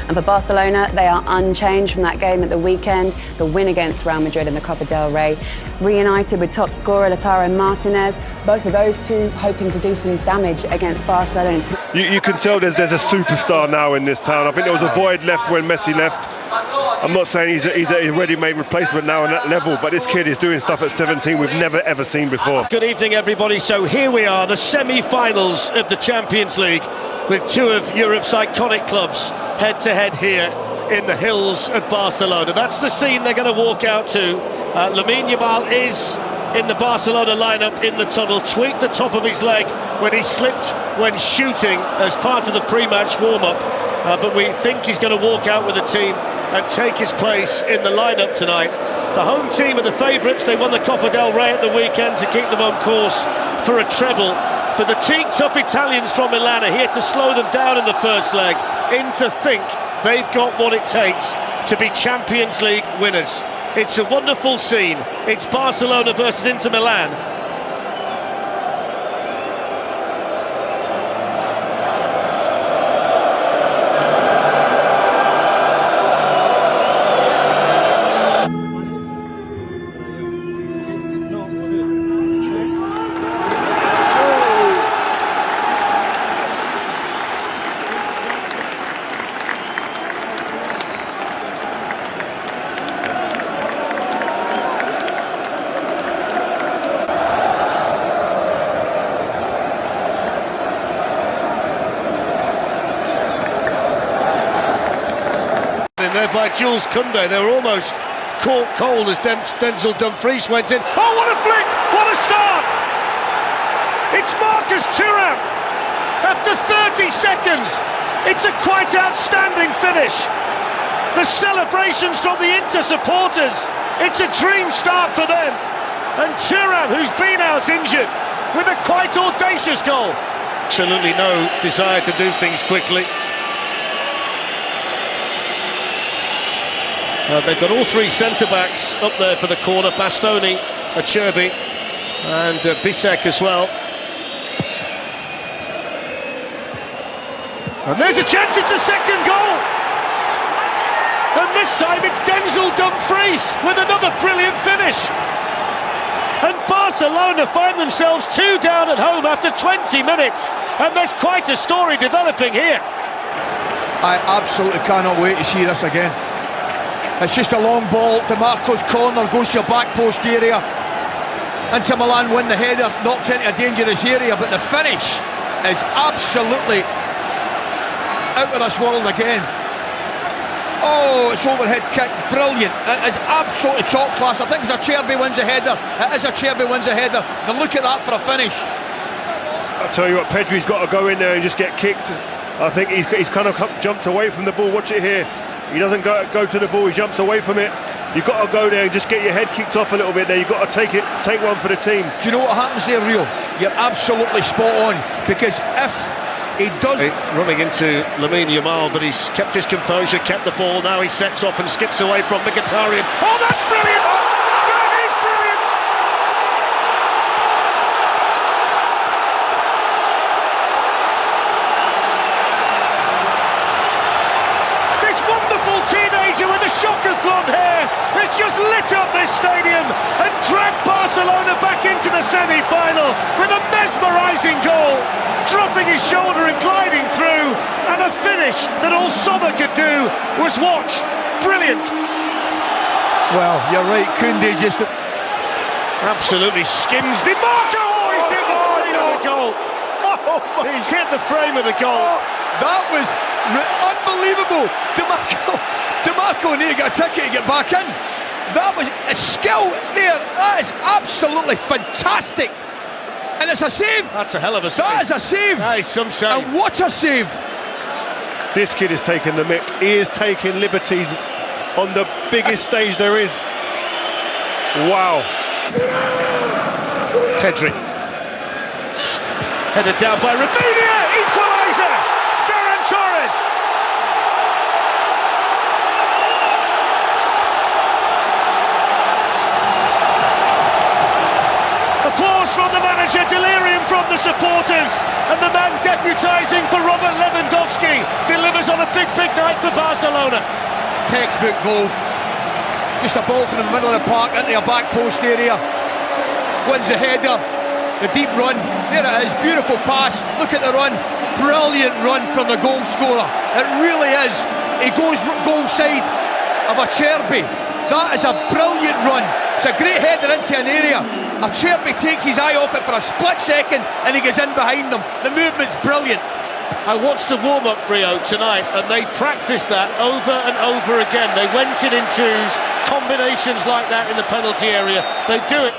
And for Barcelona, they are unchanged from that game at the weekend, the win against Real Madrid in the Copa del Rey. Reunited with top scorer Lautaro Martinez, both of those two hoping to do some damage against Barcelona. You can tell there's a superstar now in this town. I think there was a void left when Messi left. I'm not saying he's a ready-made replacement now on that level, but this kid is doing stuff at 17 we've never ever seen before. Good evening, everybody. So here we are, the semi-finals of the Champions League, with two of Europe's iconic clubs head-to-head here in the hills of Barcelona. That's the scene they're going to walk out to. Lamine Yamal is in the Barcelona lineup in the tunnel, tweaked the top of his leg when he slipped when shooting as part of the pre-match warm-up, but we think he's going to walk out with the team and take his place in the lineup tonight. The home team are the favourites. They won the Copa del Rey at the weekend to keep them on course for a treble, but the team-tough Italians from Milan are here to slow them down in the first leg. Inter think they've got what it takes to be Champions League winners. It's a wonderful scene. It's Barcelona versus Inter Milan. There by Jules Koundé. They were almost caught cold as Denzel Dumfries went in. Oh, what a flick! What a start! It's Marcus Thuram after 30 seconds. It's a quite outstanding finish. The celebrations from the Inter supporters. It's a dream start for them. And Thuram, who's been out injured, with a quite audacious goal. Absolutely no desire to do things quickly. They've got all three centre-backs up there for the corner. Bastoni, Acerbi and Bisek as well. And there's a chance, it's the second goal! And this time it's Denzel Dumfries with another brilliant finish. And Barcelona find themselves 2 down at home after 20 minutes. And there's quite a story developing here. I absolutely cannot wait to see this again. It's just a long ball, DiMarco's corner goes to your back post area. Inter Milan win the header, knocked into a dangerous area, but the finish is absolutely out of this world again. Oh, it's overhead kick, brilliant. It is absolutely top class. I think it's Acerbi wins a header. It is Acerbi wins a header. And look at that for a finish. I tell you what, Pedri's got to go in there and just get kicked. I think he's kind of jumped away from the ball. Watch it here. He doesn't go to the ball, he jumps away from it. You've got to go there and just get your head kicked off a little bit there. You've got to take one for the team. Do you know what happens there, Rio? You're absolutely spot on, because if he does... Running into Lamine Yamal, but he's kept his composure, kept the ball. Now he sets off and skips away from Mkhitaryan. Oh, that's brilliant! That is brilliant! This wonderful teenager with a shock of blonde hair has just lit up this stadium and dragged Barcelona back into the semi-final with a mesmerising goal, dropping his shoulder and gliding through, and a finish that all Sommer could do was watch. Brilliant. Well, you're right, Koundé just... Absolutely skims DiMarco. Oh, he's hit the frame of the goal. He's hit the frame of the goal. That was unbelievable. DiMarco nearly got a ticket to get back in. That was a skill there. That is absolutely fantastic. And it's a save. That's a hell of a save. That is a save. That is some save. And what a save. This kid is taking the mick. He is taking liberties on the biggest stage there is. Wow. Pedri. Headed down by Rafinha. Equalizer. Ferran Torres. Applause Chaos from the manager, delirium from the supporters, and the man deputising for Robert Lewandowski delivers on a big night for Barcelona. Textbook goal. Just a ball from the middle of the park into a back post area. Wins the header. The deep run. There it is. Beautiful pass. Look at the run. Brilliant run from the goal scorer. It really is. He goes goal side of a Cherby. That is a brilliant run. It's a great header into an area. A Cherby takes his eye off it for a split second and he goes in behind them. The movement's brilliant. I watched the warm-up, Rio, tonight, and they practiced that over and over again. They went it in twos, combinations like that in the penalty area. They do it.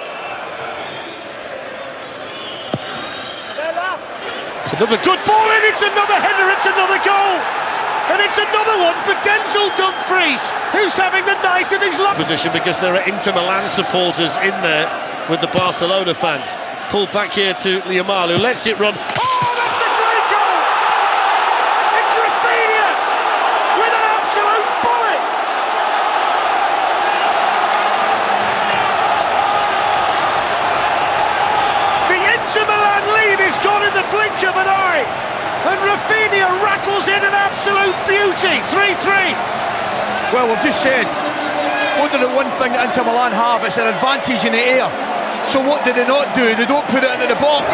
It's another good ball in, it's another header, it's another goal. And it's another one for Denzel Dumfries, who's having the night of his life. Position because there are Inter Milan supporters in there with the Barcelona fans. Pulled back here to Yamal, who lets it run. Oh, that's a great goal! It's Rafinha with an absolute bullet. The Inter Milan lead is gone in the blink of an eye. And Rafinha rattles in an absolute beauty, 3-3. Well, we've just said, what do the one thing that Inter Milan have? It's an advantage in the air. So what do they not do? They don't put it into the box.